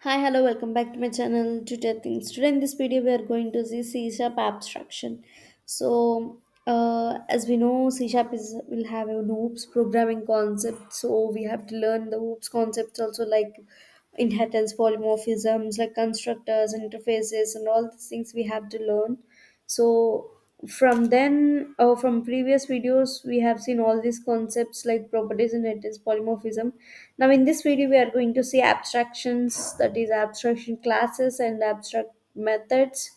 Hi, hello, welcome back to my channel Tutor Things. Today in this video, we are going to see C Sharp abstraction. As we know, C Sharp will have a hoops programming concept. So we have to learn the hoops concepts also, like inheritance, polymorphisms, like constructors, interfaces, and all these things we have to learn. So from previous videos, we have seen all these concepts like properties, inheritance, polymorphism. Now, in this video, we are going to see abstractions, that is, abstraction classes and abstract methods.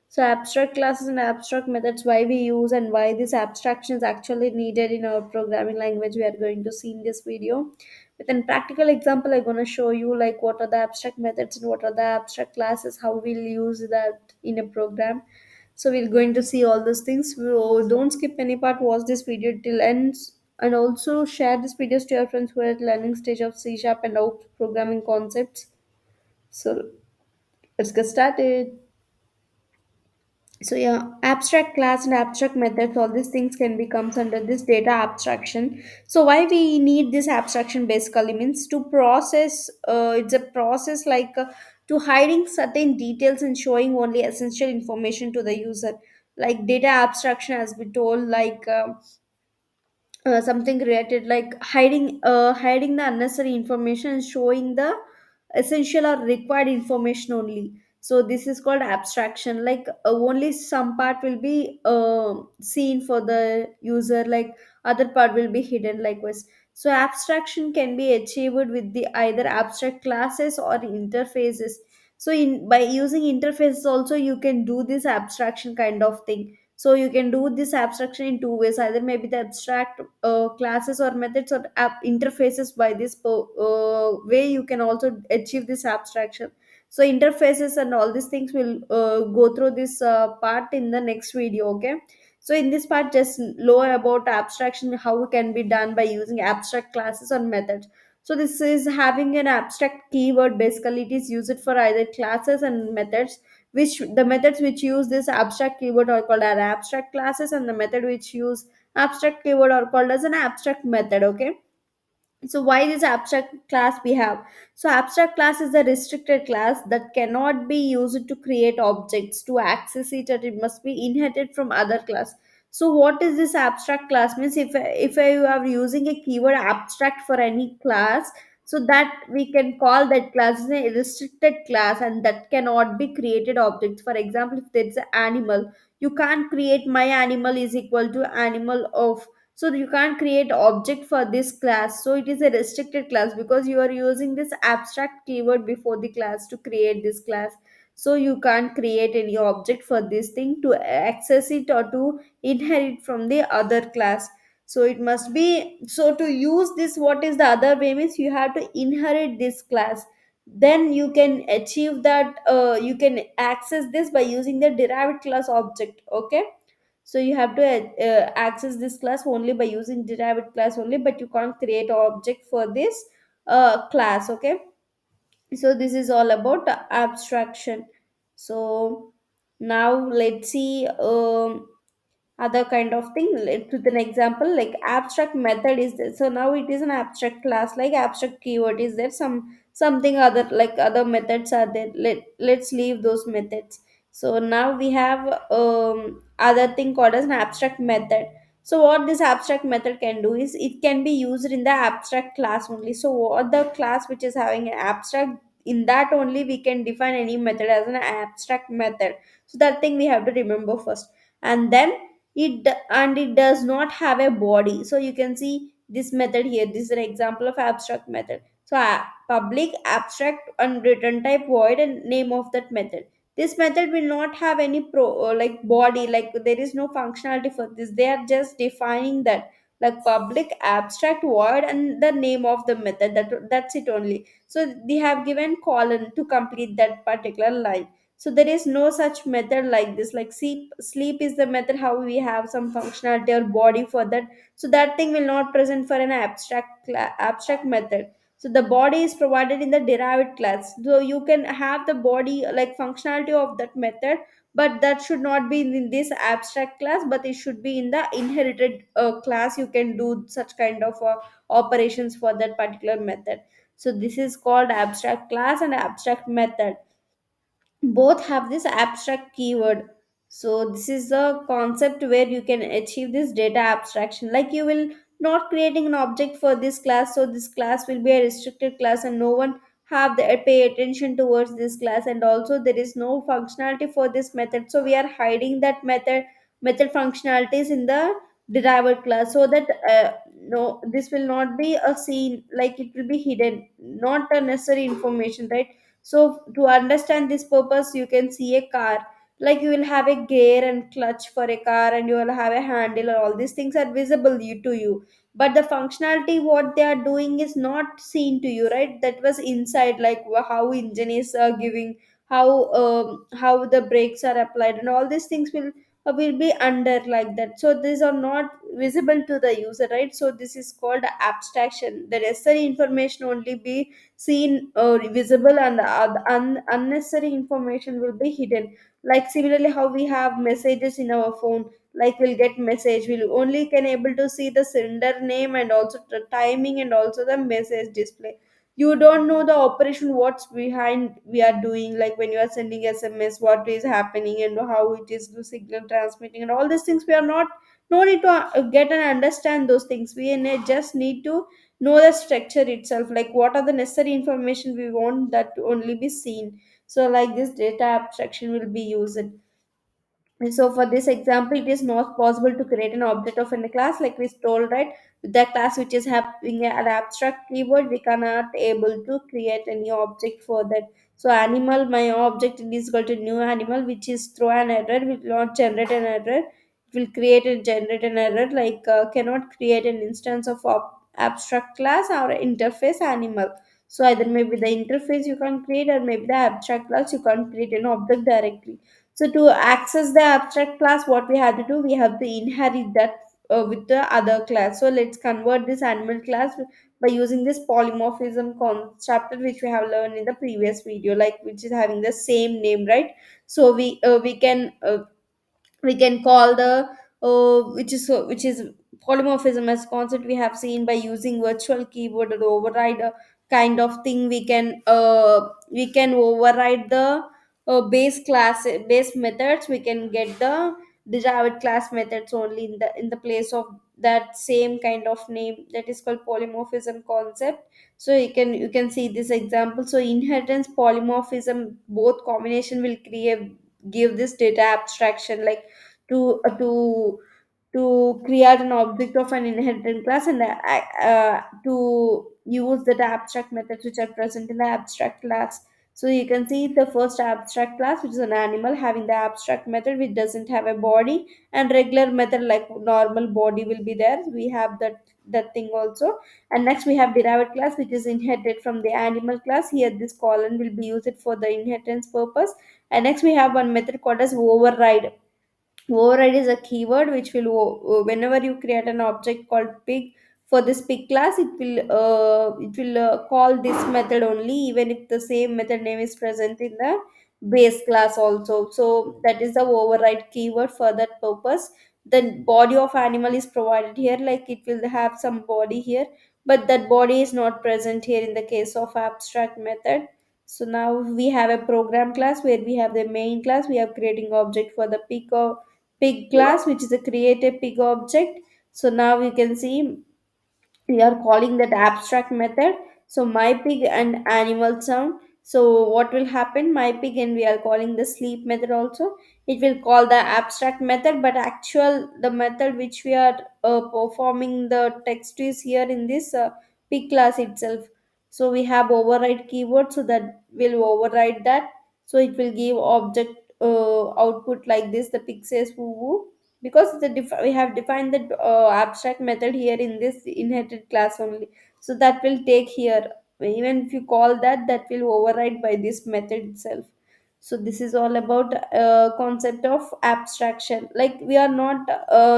So, abstract classes and abstract methods, why we use and why this abstraction is actually needed in our programming language, we are going to see in this video. With a practical example, I'm going to show you like what are the abstract methods and what are the abstract classes, how we'll use that in a program. So we're going to see all those things. Don't skip any part. Watch this video till ends, and also share this videos to your friends who are at learning stage of C Sharp and out programming concepts. So let's get started. So yeah, abstract class and abstract methods, all these things can be comes under this data abstraction. So why we need this abstraction basically means to process. It's a process to hiding certain details and showing only essential information to the user. Like data abstraction, as we told, something related like hiding the unnecessary information and showing the essential or required information only. So this is called abstraction, only some part will be seen for the user, like other part will be hidden likewise. So abstraction can be achieved with the either abstract classes or interfaces. So in by using interfaces also you can do this abstraction kind of thing. So you can do this abstraction in two ways, either maybe the abstract classes or methods or app interfaces. By this way you can also achieve this abstraction. So interfaces and all these things will go through this part in the next video, okay? So in this part, just lower about abstraction, how it can be done by using abstract classes or methods. So this is having an abstract keyword. Basically it is used for either classes and methods, which the methods which use this abstract keyword are called as abstract classes, and the method which use abstract keyword are called as an abstract method, okay? So why this abstract class we have? So abstract class is a restricted class that cannot be used to create objects. To access it, it must be inherited from other class. So what is this abstract class means? If you are using a keyword abstract for any class, so that we can call that class as a restricted class, and that cannot be created objects. For example, if there is an animal, you can't create my animal is equal to animal of. So you can't create object for this class. So it is a restricted class because you are using this abstract keyword before the class to create this class. So you can't create any object for this thing to access it or to inherit from the other class. So it must be, so to use this, what is the other way means you have to inherit this class. Then you can achieve that, you can access this by using the derived class object, okay? So you have to access this class only by using derived class only, but you can't create an object for this class, okay? So this is all about abstraction. So now let's see other kind of thing. With an example, like abstract method is there. So now it is an abstract class, like abstract keyword is there, something other, like other methods are there. Let's leave those methods. So now we have other thing called as an abstract method. So what this abstract method can do is it can be used in the abstract class only. So what the class which is having an abstract, in that only we can define any method as an abstract method. So that thing we have to remember first. And then it does not have a body. So you can see this method here, this is an example of abstract method. So public abstract and return type void and name of that method. This method will not have any like body, like there is no functionality for this. They are just defining that, like public abstract void and the name of the method, that's it only. So they have given colon to complete that particular line. So there is no such method like this. Like sleep is the method how we have some functionality or body for that. So that thing will not present for an abstract method. So the body is provided in the derived class. So you can have the body like functionality of that method, but that should not be in this abstract class, but it should be in the inherited class. You can do such kind of operations for that particular method. So this is called abstract class and abstract method. Both have this abstract keyword. So this is the concept where you can achieve this data abstraction. Like you will not creating an object for this class, so this class will be a restricted class and no one have the pay attention towards this class, and also there is no functionality for this method, so we are hiding that method functionalities in the derived class, so that no, this will not be a scene, like it will be hidden, not a necessary information, right? So to understand this purpose, you can see a car. Like you will have a gear and clutch for a car, and you will have a handle, and all these things are visible to you. But the functionality, what they are doing, is not seen to you, right? That was inside, like how engine is giving, how the brakes are applied, and all these things will be under like that. So these are not visible to the user, right? So this is called abstraction. The necessary information only be seen or visible, and the unnecessary information will be hidden. Like similarly how we have messages in our phone, like we'll get message, we'll only can able to see the sender name and also the timing and also the message display. You don't know the operation what's behind we are doing, like when you are sending SMS, what is happening and how it is the signal transmitting, and all these things we are not, no need to get and understand those things. Just need to know the structure itself, like what are the necessary information we want that to only be seen. So like this data abstraction will be used. And so for this example, it is not possible to create an object of any class, like we told, right? With the class which is having an abstract keyword, we cannot able to create any object for that. So animal, my object is equal to new animal, which is throw an error, will not generate an error. It will create and generate an error, like cannot create an instance of abstract class or interface animal. So either maybe the interface you can create, or maybe the abstract class you can't create an object directly. So to access the abstract class, what we have to do, we have to inherit that with the other class. So let's convert this animal class by using this polymorphism concept which we have learned in the previous video, like which is having the same name, right? So we can call the which is polymorphism as concept we have seen by using virtual keyboard or override kind of thing. We can override the base methods. We can get the derived class methods only in the place of that same kind of name, that is called polymorphism concept. So you can see this example. So inheritance, polymorphism, both combination will create give this data abstraction, like to create an object of an inheritance class, and to use the abstract methods which are present in the abstract class. So you can see the first abstract class, which is an animal, having the abstract method which doesn't have a body, and regular method like normal body will be there. We have that thing also. And next we have derived class, which is inherited from the animal class. Here this colon will be used for the inheritance purpose. And next we have one method called as override. Override is a keyword which will whenever you create an object called pig, for this pig class, it will call this method only, even if the same method name is present in the base class also. So that is the override keyword for that purpose. The body of animal is provided here, like it will have some body here, but that body is not present here in the case of abstract method. So now we have a program class where we have the main class. We have creating object for the pig class, which is a create a pig object. So now you can see we are calling that abstract method. So my pig and animal sound. So what will happen, my pig, and we are calling the sleep method also. It will call the abstract method, but actual the method which we are performing the text is here in this pig class itself. So we have override keyword, so that will override that. So it will give object output like this, the pig says woo woo, because we have defined the abstract method here in this inherited class only. So that will take here, even if you call that, that will override by this method itself. So this is all about concept of abstraction. Like we are not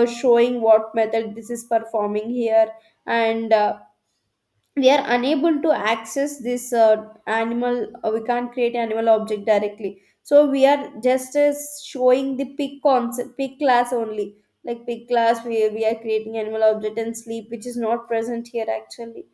showing what method this is performing here, and we are unable to access this animal. We can't create animal object directly, so we are just showing the pick concept, pick class only. Like pick class, we are creating animal object and sleep, which is not present here actually.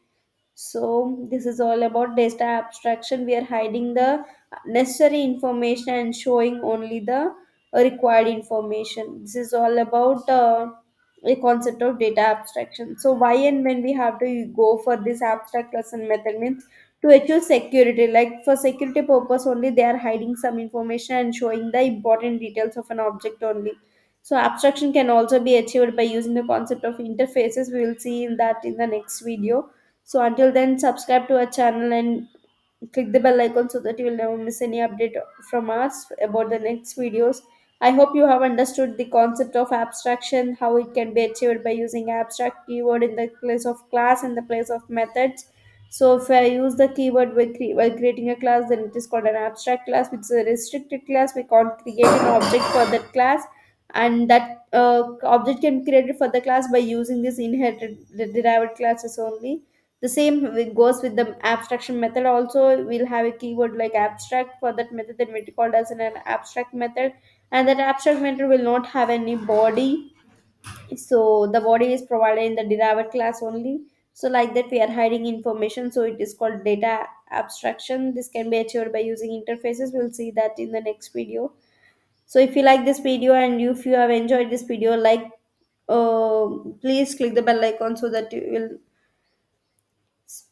So this is all about data abstraction. We are hiding the necessary information and showing only the required information. This is all about a concept of data abstraction. So why and when we have to go for this abstract lesson method means to achieve security. Like for security purpose only, they are hiding some information and showing the important details of an object only. So abstraction can also be achieved by using the concept of interfaces. We will see in that in the next video. So until then, subscribe to our channel and click the bell icon so that you will never miss any update from us about the next videos. I hope you have understood the concept of abstraction, how it can be achieved by using abstract keyword in the place of class and the place of methods. So if I use the keyword while creating a class, then it is called an abstract class, which is a restricted class. We can't create an object for that class, and that object can be created for the class by using this inherited the derived classes only. The same goes with the abstraction method also. We'll have a keyword like abstract for that method, then we called as an abstract method, and that abstract method will not have any body. So the body is provided in the derived class only. So like that we are hiding information, so it is called data abstraction. This can be achieved by using interfaces. We'll see that in the next video. So if you like this video and if you have enjoyed this video, like please click the bell icon so that you will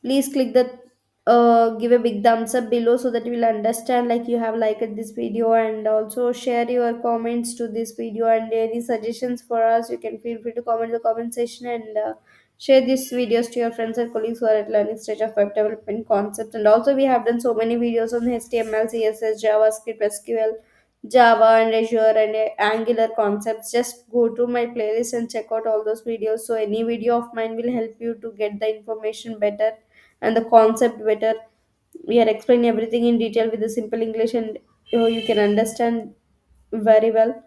please click the give a big thumbs up below so that you will understand like you have liked this video, and also share your comments to this video and any suggestions for us. You can feel free to comment in the comment section, and share these videos to your friends and colleagues who are at learning stage of web development concept. And also we have done so many videos on HTML, CSS, JavaScript, SQL, Java and Azure and Angular concepts. Just go to my playlist and check out all those videos. So any video of mine will help you to get the information better and the concept better. We are explaining everything in detail with the simple English, and you can understand very well.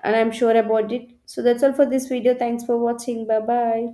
And I'm sure about it. So that's all for this video. Thanks for watching. Bye bye.